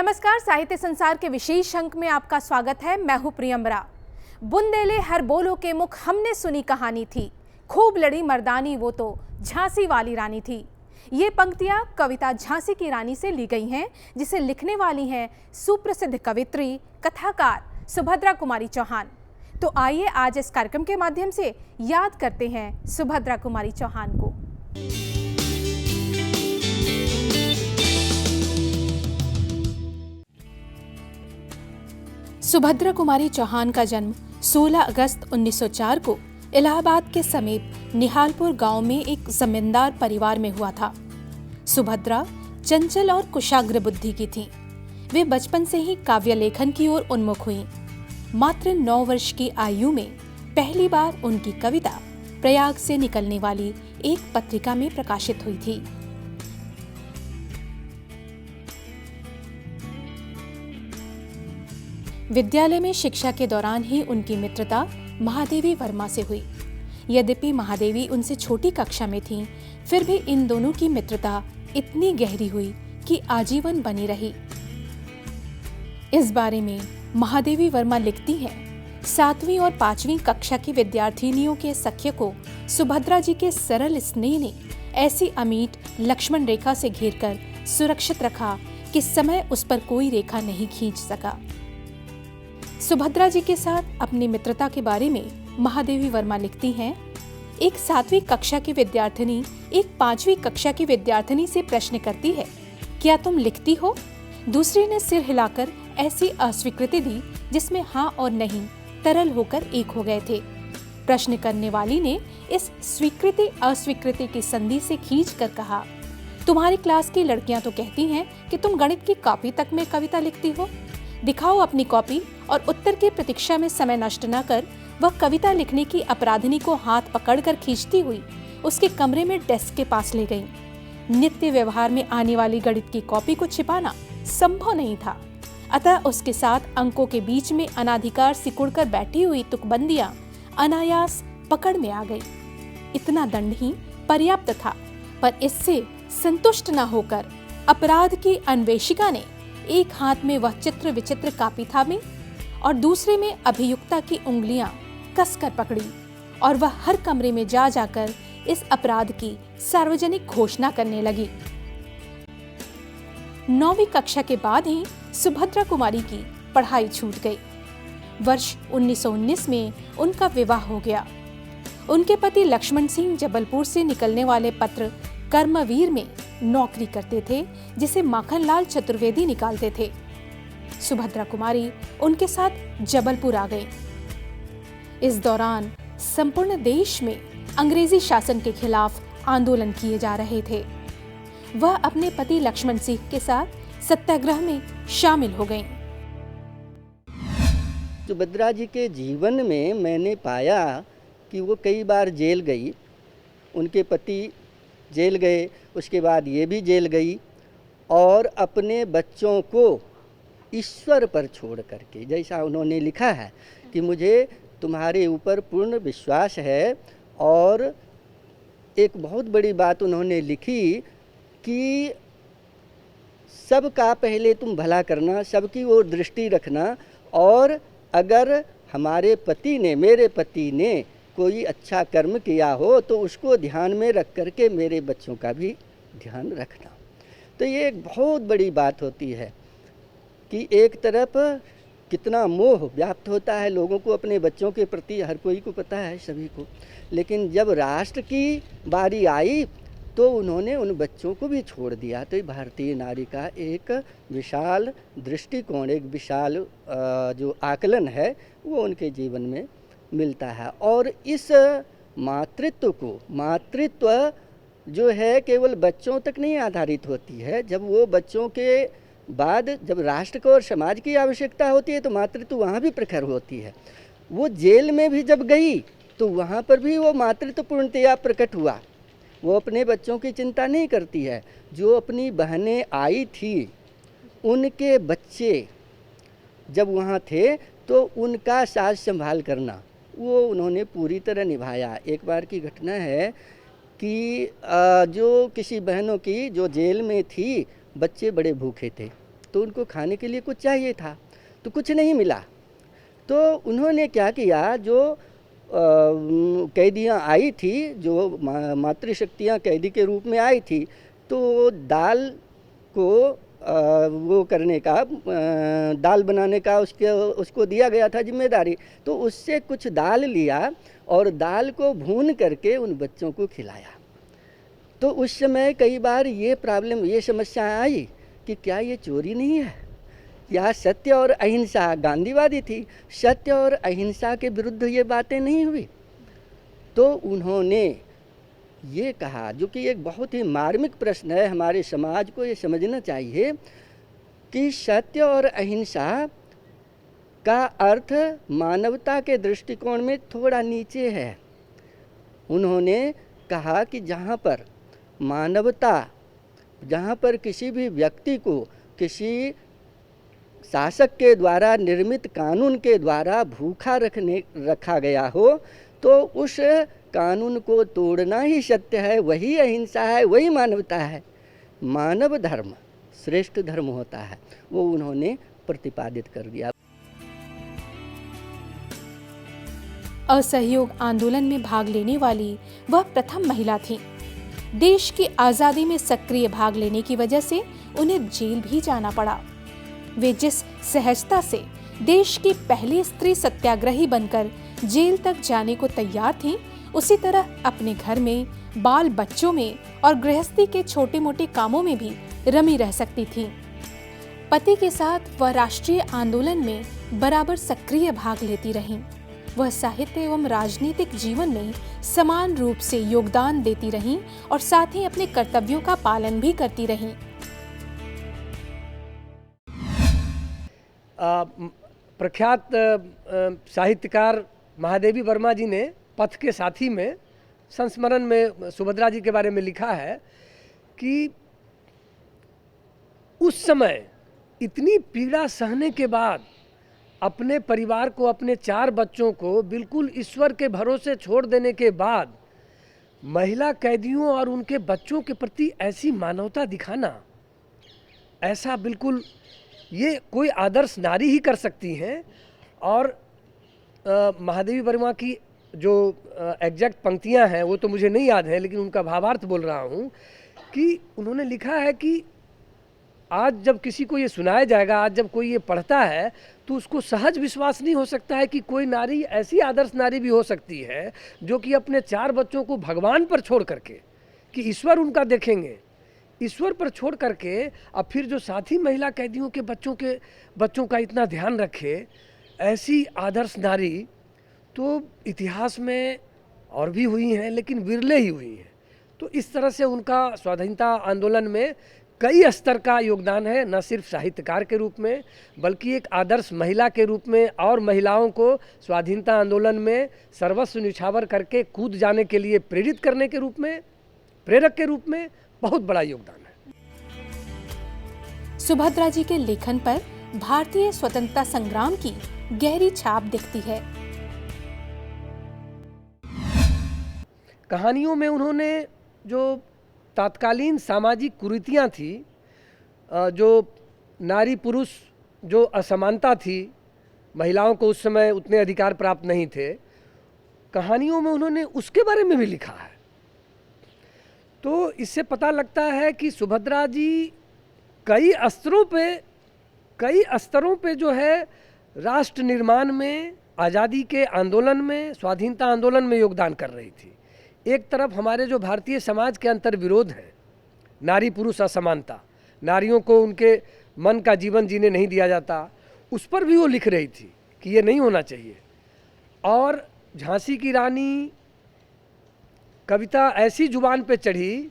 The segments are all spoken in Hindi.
नमस्कार, साहित्य संसार के विशेष अंक में आपका स्वागत है। मैं हूं प्रियंबरा। बुंदेले हर बोलो के मुख हमने सुनी कहानी थी, खूब लड़ी मर्दानी वो तो झांसी वाली रानी थी। ये पंक्तियां कविता झांसी की रानी से ली गई हैं, जिसे लिखने वाली हैं सुप्रसिद्ध कवित्री कथाकार सुभद्रा कुमारी चौहान। तो आइए आज इस कार्यक्रम के माध्यम से याद करते हैं सुभद्रा कुमारी चौहान को। सुभद्रा कुमारी चौहान का जन्म 16 अगस्त 1904 को इलाहाबाद के समीप निहालपुर गांव में एक जमींदार परिवार में हुआ था। सुभद्रा चंचल और कुशाग्र बुद्धि की थीं। वे बचपन से ही काव्य लेखन की ओर उन्मुख हुईं। मात्र 9 वर्ष की आयु में पहली बार उनकी कविता प्रयाग से निकलने वाली एक पत्रिका में प्रकाशित हुई थी। विद्यालय में शिक्षा के दौरान ही उनकी मित्रता महादेवी वर्मा से हुई। यद्यपि महादेवी उनसे छोटी कक्षा में थीं, फिर भी इन दोनों की मित्रता इतनी गहरी हुई कि आजीवन बनी रही। इस बारे में महादेवी वर्मा लिखती हैं, 7वीं और 5वीं कक्षा की विद्यार्थिनियों के सख्य को सुभद्रा जी के सरल स्नेह ने ऐसी अमीट लक्ष्मण रेखा से घेरकर सुरक्षित रखा कि समय उस पर कोई रेखा नहीं खींच सका। सुभद्रा जी के साथ अपनी मित्रता के बारे में महादेवी वर्मा लिखती हैं, एक 7वीं कक्षा की विद्यार्थिनी एक 5वीं कक्षा की विद्यार्थिनी से प्रश्न करती है, क्या तुम लिखती हो? दूसरी ने सिर हिलाकर ऐसी अस्वीकृति दी जिसमें हाँ और नहीं तरल होकर एक हो गए थे। प्रश्न करने वाली ने इस स्वीकृति अस्वीकृति की संधि से खींच कर कहा, तुम्हारी क्लास की लड़कियां तो कहती हैं कि तुम गणित की कॉपी तक में कविता लिखती हो। दिखाओ अपनी कॉपी। और उत्तर की प्रतीक्षा में समय नष्ट न कर वह कविता लिखने की अपराधिनी को हाथ पकड़कर खींचती हुई उसके कमरे में डेस्क के पास ले गई। नित्य व्यवहार में आने वाली गणित की कॉपी को छिपाना संभव नहीं था, अतः उसके साथ अंकों के बीच में अनाधिकार सिकुड़कर बैठी हुई तुकबंदियां अनायास पकड़ में आ गई। इतना दंड ही पर्याप्त था, पर इससे संतुष्ट न होकर अपराध की अन्वेषिका ने एक हाथ में वह चित्र विचित्र कॉपी थामी और दूसरे में अभियुक्ता की उंगलियां कसकर पकड़ी और वह हर कमरे में जा जाकर इस अपराध की सार्वजनिक घोषणा करने लगी। 9वीं कक्षा के बाद ही सुभद्रा कुमारी की पढ़ाई छूट गई। वर्ष 1919 में उनका विवाह हो गया। उनके पति लक्ष्मण सिंह जबलपुर से निकलने वाले पत्र कर्मवीर में नौकरी करते थे, जिसे माखनलाल चतुर्वेदी निकालते थे। सुभद्रा कुमारी उनके साथ जबलपुर आ गई। इस दौरान संपूर्ण देश में अंग्रेजी शासन के खिलाफ आंदोलन किए जा रहे थे। वह अपने पति लक्ष्मण सिंह के साथ सत्याग्रह में शामिल हो गईं। सुभद्रा जी के जीवन में मैंने पाया कि वो कई बार जेल गई। उनके पति जेल गए, उसके बाद ये भी जेल गई और अपने बच्चों को ईश्वर पर छोड़ करके, जैसा उन्होंने लिखा है कि मुझे तुम्हारे ऊपर पूर्ण विश्वास है। और एक बहुत बड़ी बात उन्होंने लिखी कि सबका पहले तुम भला करना, सबकी ओर दृष्टि रखना, और अगर हमारे पति ने, मेरे पति ने कोई अच्छा कर्म किया हो तो उसको ध्यान में रख करके मेरे बच्चों का भी ध्यान रखना। तो ये एक बहुत बड़ी बात होती है कि एक तरफ कितना मोह व्याप्त होता है लोगों को अपने बच्चों के प्रति, हर कोई को पता है, सभी को। लेकिन जब राष्ट्र की बारी आई तो उन्होंने उन बच्चों को भी छोड़ दिया। तो भारतीय नारी का एक विशाल दृष्टिकोण, एक विशाल जो आकलन है वो उनके जीवन में मिलता है। और इस मातृत्व को, मातृत्व जो है केवल बच्चों तक नहीं आधारित होती है। जब वो बच्चों के बाद जब राष्ट्र को और समाज की आवश्यकता होती है तो मातृत्व वहाँ भी प्रखर होती है। वो जेल में भी जब गई तो वहाँ पर भी वो मातृत्व पूर्णतया प्रकट हुआ। वो अपने बच्चों की चिंता नहीं करती है। जो अपनी बहनें आई थी उनके बच्चे जब वहाँ थे तो उनका साज संभाल करना वो उन्होंने पूरी तरह निभाया। एक बार की घटना है कि जो किसी बहनों की जो जेल में थी, बच्चे बड़े भूखे थे तो उनको खाने के लिए कुछ चाहिए था, तो कुछ नहीं मिला। तो उन्होंने क्या किया, जो कैदियाँ आई थी, जो मातृशक्तियाँ कैदी के रूप में आई थी, तो दाल को वो करने का, दाल बनाने का उसको दिया गया था जिम्मेदारी। तो उससे कुछ दाल लिया और दाल को भून करके उन बच्चों को खिलाया। तो उस समय कई बार ये प्रॉब्लम, ये समस्या आई कि क्या ये चोरी नहीं है? या सत्य और अहिंसा, गांधीवादी थी, सत्य और अहिंसा के विरुद्ध ये बातें नहीं हुई? तो उन्होंने ये कहा, जो कि एक बहुत ही मार्मिक प्रश्न है, हमारे समाज को ये समझना चाहिए कि सत्य और अहिंसा का अर्थ मानवता के दृष्टिकोण में थोड़ा नीचे है। उन्होंने कहा कि जहाँ पर मानवता, जहाँ पर किसी भी व्यक्ति को किसी शासक के द्वारा निर्मित कानून के द्वारा भूखा रखा गया हो, तो उस कानून को तोड़ना ही सत्य है, वही अहिंसा है, वही मानवता है। मानव धर्म श्रेष्ठ धर्म होता है, वो उन्होंने प्रतिपादित कर दिया। असहयोग आंदोलन में भाग लेने वाली वह प्रथम महिला थीं। देश की आजादी में सक्रिय भाग लेने की वजह से उन्हें जेल भी जाना पड़ा। वे जिस सहजता से देश की पहली स्त्री सत्याग्रही बनकर जेल तक जाने को तैयार थीं, उसी तरह अपने घर में, बाल बच्चों में और गृहस्थी के छोटे मोटे कामों में भी रमी रह सकती थीं। पति के साथ वह राष्ट्रीय आंदोलन में बराबर सक्रिय भाग लेती रहीं। वह साहित्य एवं राजनीतिक जीवन में समान रूप से योगदान देती रहीं और साथ ही अपने कर्तव्यों का पालन भी करती रहीं। प्रख्यात साहित्यकार महादेवी वर्मा जी ने पथ के साथी में संस्मरण में सुभद्रा जी के बारे में लिखा है कि उस समय इतनी पीड़ा सहने के बाद अपने परिवार को, अपने 4 बच्चों को बिल्कुल ईश्वर के भरोसे छोड़ देने के बाद महिला कैदियों और उनके बच्चों के प्रति ऐसी मानवता दिखाना, ऐसा बिल्कुल ये कोई आदर्श नारी ही कर सकती हैं। और महादेवी वर्मा की जो एग्जैक्ट पंक्तियां हैं वो तो मुझे नहीं याद है, लेकिन उनका भावार्थ बोल रहा हूँ कि उन्होंने लिखा है कि आज जब किसी को ये सुनाया जाएगा, आज जब कोई ये पढ़ता है, तो उसको सहज विश्वास नहीं हो सकता है कि कोई नारी ऐसी आदर्श नारी भी हो सकती है जो कि अपने 4 बच्चों को भगवान पर छोड़ करके, कि ईश्वर उनका देखेंगे, ईश्वर पर छोड़ करके अब फिर जो साथी महिला कैदियों के बच्चों का इतना ध्यान रखे, ऐसी आदर्श नारी तो इतिहास में और भी हुई हैं, लेकिन विरले ही हुई हैं। तो इस तरह से उनका स्वाधीनता आंदोलन में कई स्तर का योगदान है, न सिर्फ साहित्यकार के रूप में बल्कि एक आदर्श महिला के रूप में, और महिलाओं को स्वाधीनता आंदोलन में सर्वस्व न्यौछावर करके कूद जाने के लिए प्रेरित करने के रूप में, प्रेरक के रूप में बहुत बड़ा योगदान है। सुभद्रा जी के लेखन पर भारतीय स्वतंत्रता संग्राम की गहरी छाप दिखती है। कहानियों में उन्होंने जो तात्कालीन सामाजिक कुरीतियाँ थी, जो नारी पुरुष जो असमानता थी, महिलाओं को उस समय उतने अधिकार प्राप्त नहीं थे, कहानियों में उन्होंने उसके बारे में भी लिखा है। तो इससे पता लगता है कि सुभद्रा जी कई स्तरों पे जो है राष्ट्र निर्माण में, आज़ादी के आंदोलन में, स्वाधीनता आंदोलन में योगदान कर रही थी। एक तरफ हमारे जो भारतीय समाज के अंतर्विरोध है, नारी पुरुष असमानता, नारियों को उनके मन का जीवन जीने नहीं दिया जाता, उस पर भी वो लिख रही थी कि ये नहीं होना चाहिए। और झांसी की रानी कविता ऐसी जुबान पे चढ़ी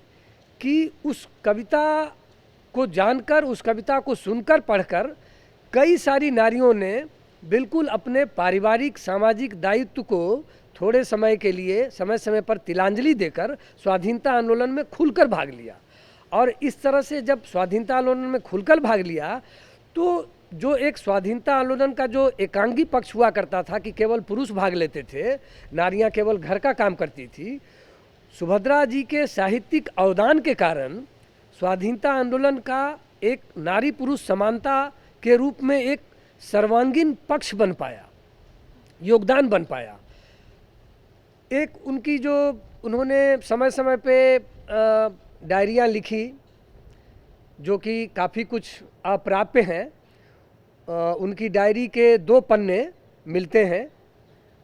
कि उस कविता को जानकर, उस कविता को सुनकर, पढ़कर कई सारी नारियों ने बिल्कुल अपने पारिवारिक सामाजिक दायित्व को थोड़े समय के लिए, समय समय पर तिलांजलि देकर स्वाधीनता आंदोलन में खुलकर भाग लिया। और इस तरह से जब स्वाधीनता आंदोलन में खुलकर भाग लिया, तो जो एक स्वाधीनता आंदोलन का जो एकांगी पक्ष हुआ करता था कि केवल पुरुष भाग लेते थे, नारियां केवल घर का काम करती थी, सुभद्रा जी के साहित्यिक अवदान के कारण स्वाधीनता आंदोलन का एक नारी पुरुष समानता के रूप में एक सर्वांगीण पक्ष बन पाया, योगदान बन पाया। एक उनकी जो उन्होंने समय समय पे डायरियाँ लिखी जो कि काफ़ी कुछ अप्राप्य हैं। उनकी डायरी के 2 पन्ने मिलते हैं।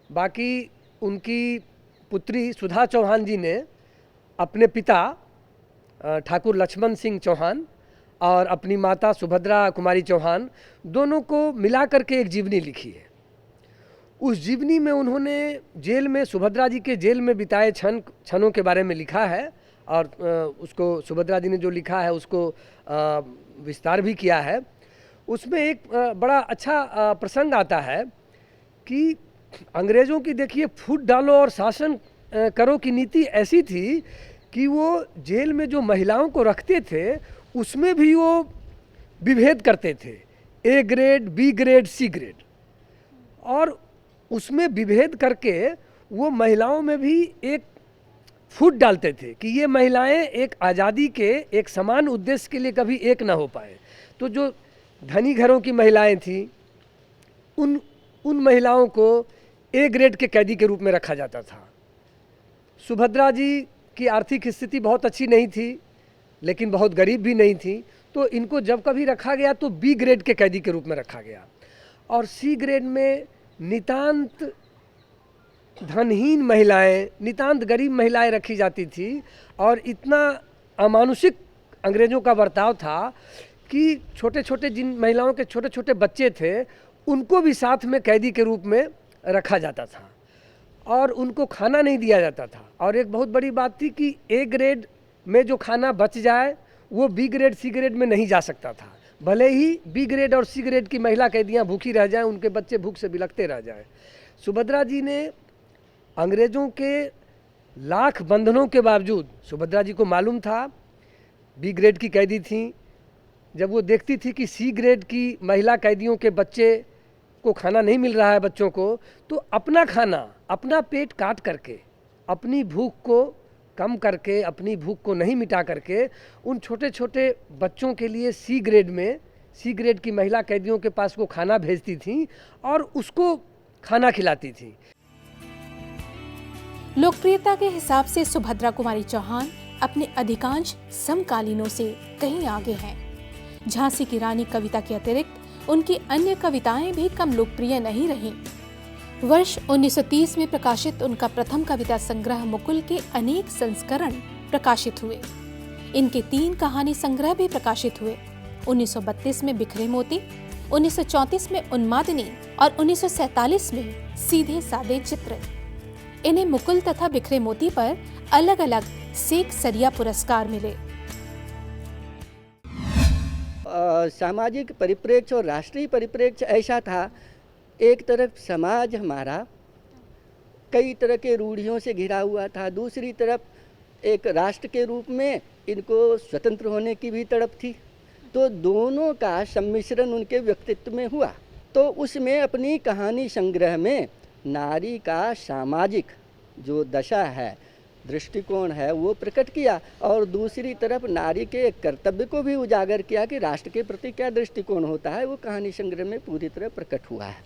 बाकी उनकी पुत्री सुधा चौहान जी ने अपने पिता ठाकुर लक्ष्मण सिंह चौहान और अपनी माता सुभद्रा कुमारी चौहान दोनों को मिला करके एक जीवनी लिखी है। उस जीवनी में उन्होंने जेल में, सुभद्रा जी के जेल में बिताए क्षणों के बारे में लिखा है और उसको सुभद्रा जी ने जो लिखा है उसको विस्तार भी किया है। उसमें एक बड़ा अच्छा प्रसंग आता है कि अंग्रेज़ों की देखिए फूट डालो और शासन करो की नीति ऐसी थी कि वो जेल में जो महिलाओं को रखते थे उसमें भी वो विभेद करते थे, A grade, B grade, C grade, और उसमें विभेद करके वो महिलाओं में भी एक फूट डालते थे कि ये महिलाएं एक आज़ादी के एक समान उद्देश्य के लिए कभी एक ना हो पाए। तो जो धनी घरों की महिलाएं थीं उन महिलाओं को ए ग्रेड के कैदी के रूप में रखा जाता था। सुभद्रा जी की आर्थिक स्थिति बहुत अच्छी नहीं थी लेकिन बहुत गरीब भी नहीं थी, तो इनको जब कभी रखा गया तो बी ग्रेड के कैदी के रूप में रखा गया और सी ग्रेड में नितांत धनहीन महिलाएं, नितांत गरीब महिलाएं रखी जाती थी। और इतना अमानुषिक अंग्रेज़ों का बर्ताव था कि छोटे छोटे जिन महिलाओं के छोटे छोटे बच्चे थे उनको भी साथ में कैदी के रूप में रखा जाता था और उनको खाना नहीं दिया जाता था। और एक बहुत बड़ी बात थी कि ए ग्रेड में जो खाना बच जाए वो बी ग्रेड सी ग्रेड में नहीं जा सकता था, भले ही बी ग्रेड और सी ग्रेड की महिला कैदियां भूखी रह जाएं, उनके बच्चे भूख से बिलखते रह जाएं। सुभद्रा जी ने अंग्रेज़ों के लाख बंधनों के बावजूद, सुभद्रा जी को मालूम था बी ग्रेड की कैदी थी, जब वो देखती थी कि सी ग्रेड की महिला कैदियों के बच्चे को खाना नहीं मिल रहा है बच्चों को, तो अपना खाना, अपना पेट काट करके, अपनी भूख को कम करके, अपनी भूख को नहीं मिटा करके उन छोटे छोटे बच्चों के लिए सी ग्रेड की महिला कैदियों के पास वो खाना भेजती थी और उसको खाना खिलाती थी। लोकप्रियता के हिसाब से सुभद्रा कुमारी चौहान अपने अधिकांश समकालीनों से कहीं आगे हैं। झांसी की रानी कविता के अतिरिक्त उनकी अन्य कविताएं भी कम लोकप्रिय नहीं रहीं। वर्ष 1930 में प्रकाशित उनका प्रथम कविता संग्रह मुकुल के अनेक संस्करण प्रकाशित हुए। इनके 3 कहानी संग्रह भी प्रकाशित हुए। 1932 में बिखरे मोती, 1934 में उन्मादिनी और 1947 में सीधे सादे चित्र। इन्हें मुकुल तथा बिखरे मोती पर अलग अलग सेक सरिया पुरस्कार मिले। सामाजिक परिप्रेक्ष्य और राष्ट्रीय परिप्रेक्ष्य ऐसा था, एक तरफ समाज हमारा कई तरह के रूढ़ियों से घिरा हुआ था, दूसरी तरफ एक राष्ट्र के रूप में इनको स्वतंत्र होने की भी तड़प थी, तो दोनों का सम्मिश्रण उनके व्यक्तित्व में हुआ। तो उसमें अपनी कहानी संग्रह में नारी का सामाजिक जो दशा है, दृष्टिकोण है, वो प्रकट किया और दूसरी तरफ नारी के कर्तव्य को भी उजागर किया कि राष्ट्र के प्रति क्या दृष्टिकोण होता है, वो कहानी संग्रह में पूरी तरह प्रकट हुआ है।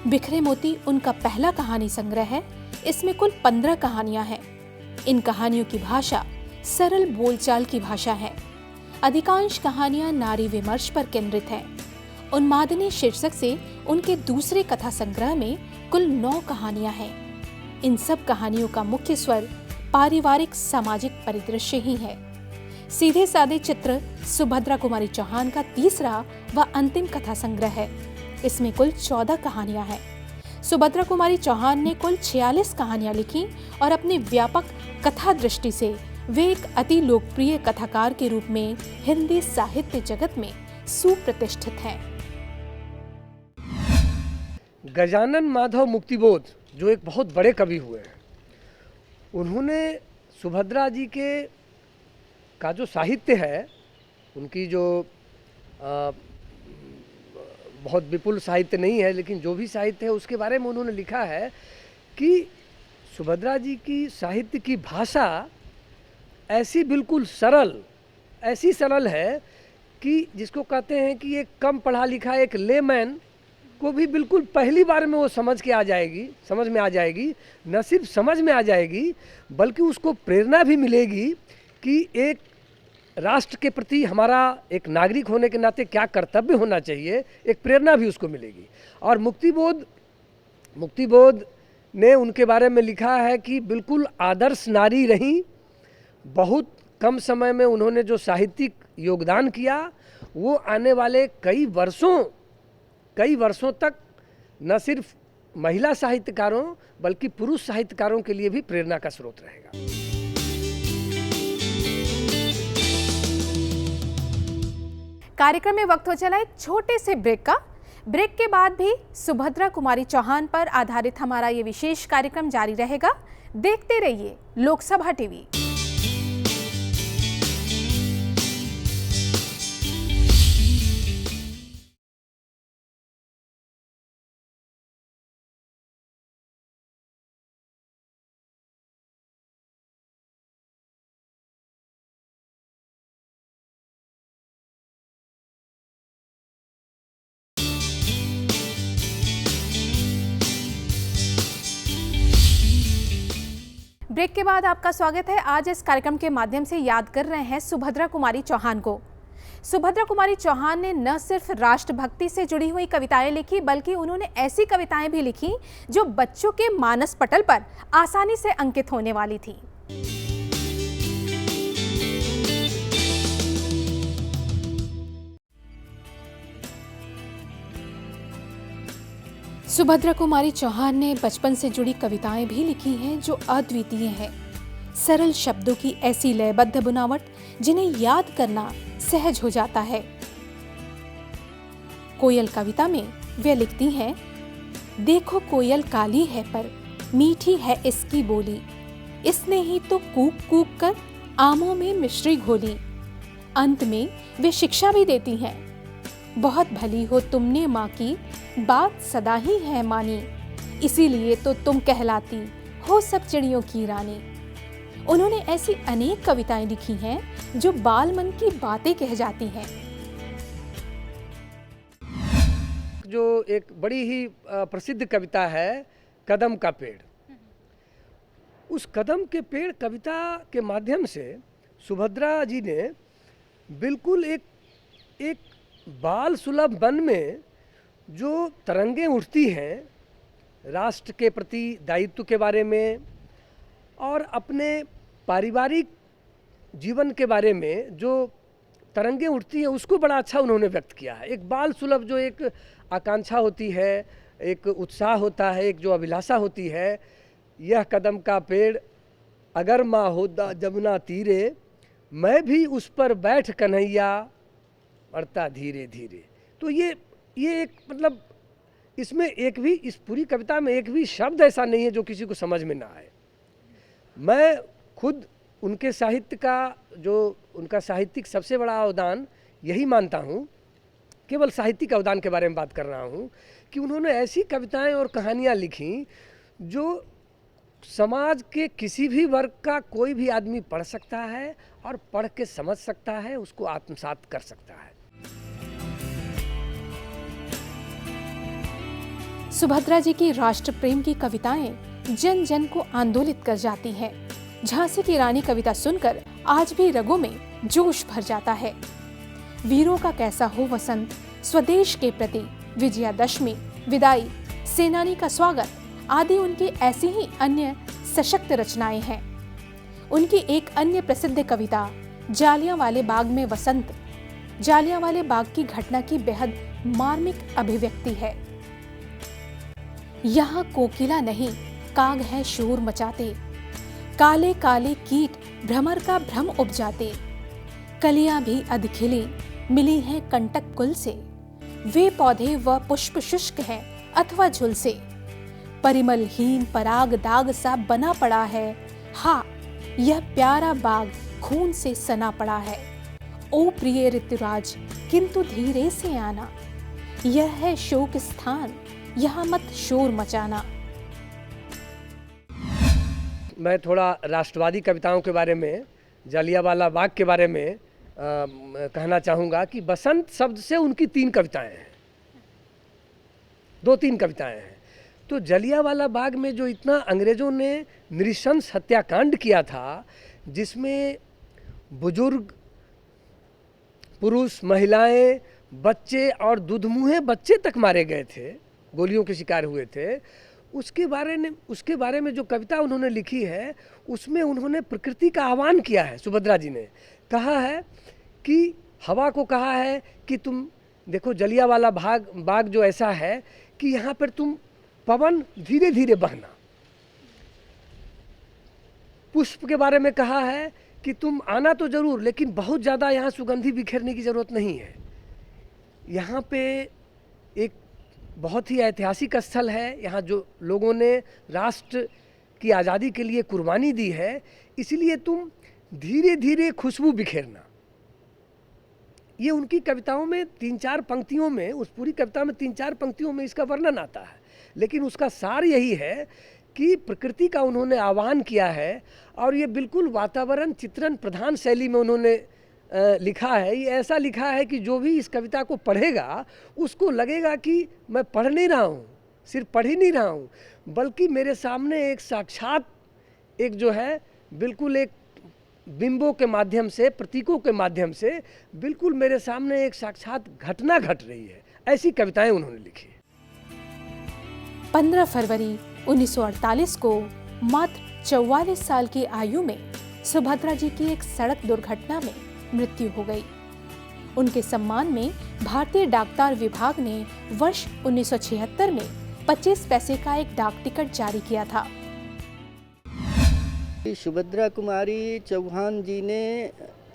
बिखरे मोती उनका पहला कहानी संग्रह है। इसमें कुल 15 कहानियां हैं। इन कहानियों की भाषा सरल बोलचाल की भाषा है। अधिकांश कहानियां नारी विमर्श पर केंद्रित हैं। उन्मादिनी शीर्षक से उनके दूसरे कथा संग्रह में कुल 9 कहानियां हैं। इन सब कहानियों का मुख्य स्वर पारिवारिक सामाजिक परिदृश्य ही है। सीधे सादे चित्र सुभद्रा कुमारी चौहान का तीसरा व अंतिम कथा संग्रह है। इसमें कुल 14 कहानियां हैं। सुभद्रा कुमारी चौहान ने कुल 46 कहानियां लिखी और अपनी व्यापक कथा दृष्टि से वे एक अति लोकप्रिय कथाकार के रूप में हिंदी साहित्य जगत में सुप्रतिष्ठित हैं। गजानन माधव मुक्तिबोध जो एक बहुत बड़े कवि हुए हैं, उन्होंने सुभद्रा जी के का जो साहित्य है, उनकी जो बहुत विपुल साहित्य नहीं है, लेकिन जो भी साहित्य है उसके बारे में उन्होंने लिखा है कि सुभद्रा जी की साहित्य की भाषा ऐसी बिल्कुल सरल ऐसी सरल है कि जिसको कहते हैं कि एक कम पढ़ा लिखा एक लेमैन को भी बिल्कुल पहली बार में वो समझ में आ जाएगी। न सिर्फ समझ में आ जाएगी बल्कि उसको प्रेरणा भी मिलेगी कि एक राष्ट्र के प्रति हमारा एक नागरिक होने के नाते क्या कर्तव्य होना चाहिए, एक प्रेरणा भी उसको मिलेगी। और मुक्तिबोध ने उनके बारे में लिखा है कि बिल्कुल आदर्श नारी रहीं, बहुत कम समय में उन्होंने जो साहित्यिक योगदान किया वो आने वाले कई वर्षों तक न सिर्फ महिला साहित्यकारों बल्कि पुरुष साहित्यकारों के लिए भी प्रेरणा का स्रोत रहेगा। कार्यक्रम में वक्त हो चला एक छोटे से ब्रेक का। ब्रेक के बाद भी सुभद्रा कुमारी चौहान पर आधारित हमारा ये विशेष कार्यक्रम जारी रहेगा। देखते रहिए लोकसभा टीवी। ब्रेक के बाद आपका स्वागत है। आज इस कार्यक्रम के माध्यम से याद कर रहे हैं सुभद्रा कुमारी चौहान को। सुभद्रा कुमारी चौहान ने न सिर्फ राष्ट्रभक्ति से जुड़ी हुई कविताएं लिखी बल्कि उन्होंने ऐसी कविताएं भी लिखी जो बच्चों के मानस पटल पर आसानी से अंकित होने वाली थी। सुभद्रा कुमारी चौहान ने बचपन से जुड़ी कविताएं भी लिखी हैं जो अद्वितीय हैं। सरल शब्दों की ऐसी लयबद्ध बुनावट जिन्हें याद करना सहज हो जाता है। कोयल कविता में वे लिखती हैं, देखो कोयल काली है पर मीठी है इसकी बोली, इसने ही तो कूक कूक कर आमों में मिश्री घोली। अंत में वे शिक्षा भी देती हैं, बहुत भली हो तुमने माँ की, बात सदा ही है मानी, इसीलिए तो तुम कहलाती हो सब चिड़ियों की रानी। उन्होंने ऐसी अनेक कविताएं लिखी हैं जो बाल मन की बातें कह जाती हैं। जो एक बड़ी ही प्रसिद्ध कविता है कदम का पेड़, उस कदम के पेड़ कविता के माध्यम से सुभद्रा जी ने बिल्कुल एक बाल सुलभ मन में जो तरंगें उठती हैं राष्ट्र के प्रति दायित्व के बारे में और अपने पारिवारिक जीवन के बारे में जो तरंगें उठती हैं उसको बड़ा अच्छा उन्होंने व्यक्त किया है। एक बाल सुलभ जो एक आकांक्षा होती है, एक उत्साह होता है, एक जो अभिलाषा होती है, यह कदम का पेड़ अगर माँ होदा जमुना तीरे, मैं भी उस पर बैठ कन्हैया बढ़ता धीरे धीरे। तो ये एक मतलब इसमें इस पूरी कविता में एक भी शब्द ऐसा नहीं है जो किसी को समझ में ना आए। मैं खुद उनके साहित्य का जो उनका साहित्यिक सबसे बड़ा अवदान यही मानता हूँ, केवल साहित्यिक अवदान के बारे में बात कर रहा हूँ, कि उन्होंने ऐसी कविताएं और कहानियाँ लिखी जो समाज के किसी भी वर्ग का कोई भी आदमी पढ़ सकता है और पढ़ के समझ सकता है, उसको आत्मसात कर सकता है। सुभद्रा जी की राष्ट्र प्रेम की कविताएं जन जन को आंदोलित कर जाती हैं। झांसी की रानी कविता सुनकर आज भी रगों में जोश भर जाता है। वीरों का कैसा हो वसंत, स्वदेश के प्रति विजयादशमी, विदाई, सेनानी का स्वागत आदि उनकी ऐसी ही अन्य सशक्त रचनाएं हैं। उनकी एक अन्य प्रसिद्ध कविता जालियांवाले बाग में वसंत, जालियांवाले बाग की घटना की बेहद मार्मिक अभिव्यक्ति है। यहाँ कोकिला नहीं काग है शोर मचाते, काले काले कीट भ्रमर का भ्रम उपजाते, कलियां भी अधखिली मिली हैं कंटक कुल से, वे पौधे व पुष्प शुष्क हैं अथवा झुलसे, परिमलहीन पराग दाग सा बना पड़ा है, हा यह प्यारा बाग खून से सना पड़ा है। ओ प्रिय ऋतुराज किंतु धीरे से आना, यह है शोक स्थान यहाँ मत शोर मचाना। मैं थोड़ा राष्ट्रवादी कविताओं के बारे में, जालियांवाला बाग के बारे में कहना चाहूँगा कि बसंत शब्द से उनकी 3 कविताएं हैं, 2-3 कविताएं हैं। तो जलियांवाला बाग में जो इतना अंग्रेज़ों ने नृशंस हत्याकांड किया था, जिसमें बुजुर्ग, पुरुष, महिलाएं, बच्चे और दुधमुहे बच्चे तक मारे गए थे, गोलियों के शिकार हुए थे, उसके बारे में जो कविता उन्होंने लिखी है, उसमें उन्होंने प्रकृति का आह्वान किया है। सुभद्रा जी ने कहा है कि हवा को कहा है कि तुम देखो जलियांवाला बाग जो ऐसा है कि यहाँ पर तुम पवन धीरे धीरे बहना। पुष्प के बारे में कहा है कि तुम आना तो जरूर, लेकिन बहुत ज़्यादा यहाँ सुगंधी बिखेरने की ज़रूरत नहीं है। यहाँ पे एक बहुत ही ऐतिहासिक स्थल है, यहाँ जो लोगों ने राष्ट्र की आज़ादी के लिए कुर्बानी दी है, इसलिए तुम धीरे धीरे खुशबू बिखेरना। ये उनकी कविताओं में 3-4 पंक्तियों में, उस पूरी कविता में 3-4 पंक्तियों में इसका वर्णन आता है, लेकिन उसका सार यही है कि प्रकृति का उन्होंने आह्वान किया है। और ये बिल्कुल वातावरण चित्रण प्रधान शैली में उन्होंने लिखा है। ये ऐसा लिखा है कि जो भी इस कविता को पढ़ेगा उसको लगेगा कि मैं पढ़ नहीं रहा हूँ, सिर्फ पढ़ ही नहीं रहा हूँ, बल्कि मेरे सामने एक साक्षात एक जो है बिल्कुल एक बिंबों के माध्यम से, प्रतीकों के माध्यम से बिल्कुल मेरे सामने एक साक्षात घटना घट रही है। ऐसी कविताएं उन्होंने लिखी। 15 फरवरी 1948 को मात्र 44 साल की आयु में सुभद्रा जी की एक सड़क दुर्घटना में मृत्यु हो गई। उनके सम्मान में भारतीय डाकतार विभाग ने वर्ष 1976 में 25 पैसे का एक डाक टिकट जारी किया था। सुभद्रा कुमारी चौहान जी ने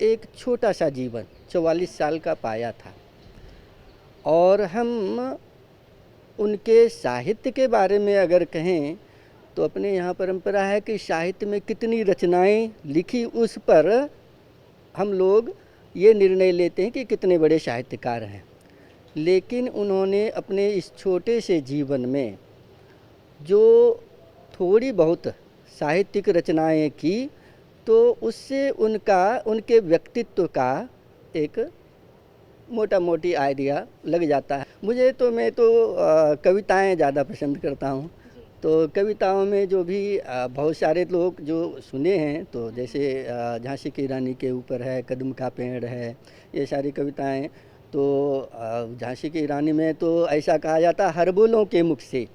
एक छोटा सा जीवन 44 साल का पाया था, और हम उनके साहित्य के बारे में अगर कहें तो अपने यहाँ परंपरा है कि साहित्य में कितनी रचनाएं लिखी, उस पर हम लोग ये निर्णय लेते हैं कि कितने बड़े साहित्यकार हैं। लेकिन उन्होंने अपने इस छोटे से जीवन में जो थोड़ी बहुत साहित्यिक रचनाएं की, तो उससे उनके व्यक्तित्व का एक मोटा मोटी आइडिया लग जाता है। मैं तो कविताएं ज़्यादा पसंद करता हूँ। तो कविताओं में जो भी बहुत सारे लोग जो सुने हैं, तो जैसे झांसी की रानी के ऊपर है, कदम का पेड़ है, ये सारी कविताएं। तो झांसी की रानी में तो ऐसा कहा जाता हरबोलों के मुख से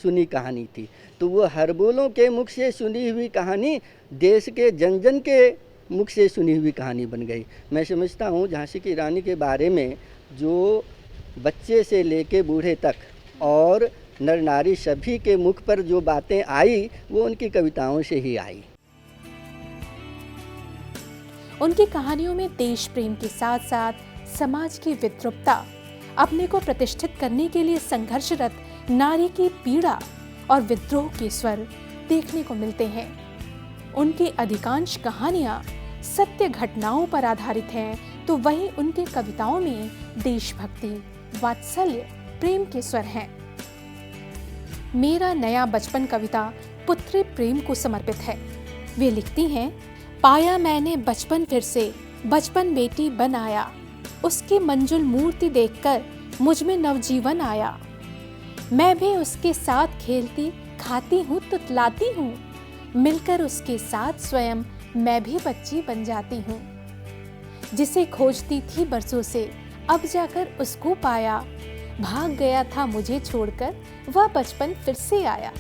सुनी कहानी थी। तो वो हरबोलों के मुख से सुनी हुई कहानी देश के जन जन के मुख से सुनी हुई कहानी बन गई। मैं समझता हूँ झांसी की रानी के बारे में जो बच्चे से लेके बूढ़े तक और नर नारी सभी के मुख पर जो बातें आई, वो उनकी कविताओं से ही आई। उनकी कहानियों में देश प्रेम के साथ साथ समाज की विद्रुपता, अपने को प्रतिष्ठित करने के लिए संघर्षरत नारी की पीड़ा और विद्रोह के स्वर देखने को मिलते हैं। उनकी अधिकांश कहानियां सत्य घटनाओं पर आधारित हैं, तो वहीं उनकी कविताओं में देशभक्ति, वात्सल्य, प्रेम के स्वर हैं। मेरा नया बचपन कविता पुत्री प्रेम को समर्पित है। वे लिखती हैं, पाया मैंने बचपन फिर से, बचपन बेटी बन आया, उसकी मंजुल मूर्ति देखकर मुझ में नवजीवन आया। मैं भी उसके साथ खेलती खाती हूँ, तुतलाती हूँ, मिलकर उसके साथ स्वयं मैं भी बच्ची बन जाती हूँ। जिसे खोजती थी बरसों से, अब जाकर उसको पाया, भाग गया था मुझे छोड़कर, वह बचपन फिर से आया।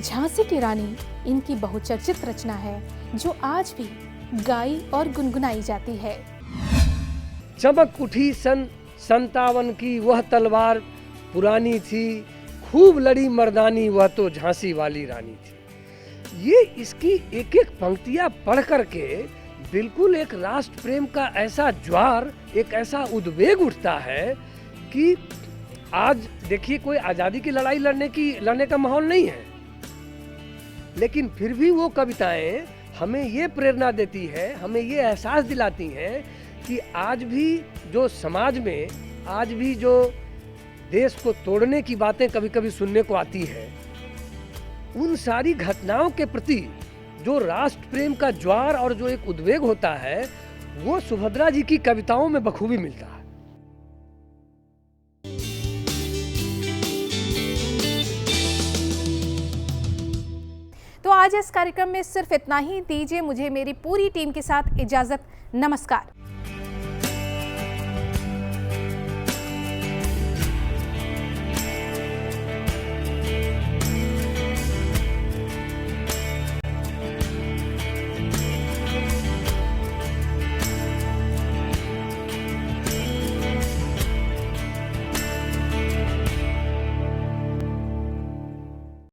झांसी की रानी इनकी बहुचर्चित रचना है, जो आज भी गाई और गुनगुनाई जाती है। चमक उठी सन 57 की वह तलवार पुरानी थी, खूब लड़ी मर्दानी वह तो झांसी वाली रानी थी। ये इसकी एक एक पंक्तियां पढ़ करके बिल्कुल एक राष्ट्र प्रेम का ऐसा ज्वार, एक ऐसा उद्वेग उठता है कि आज देखिए कोई आज़ादी की लड़ाई लड़ने का माहौल नहीं है, लेकिन फिर भी वो कविताएं हमें ये प्रेरणा देती है, हमें ये एहसास दिलाती हैं कि आज भी जो समाज में, आज भी जो देश को तोड़ने की बातें कभी कभी सुनने को आती है, उन सारी घटनाओं के प्रति जो राष्ट्र प्रेम का ज्वार और जो एक उद्वेग होता है, वो सुभद्रा जी की कविताओं में बखूबी मिलता है। तो आज इस कार्यक्रम में सिर्फ इतना ही। दीजिए मुझे मेरी पूरी टीम के साथ इजाजत। नमस्कार।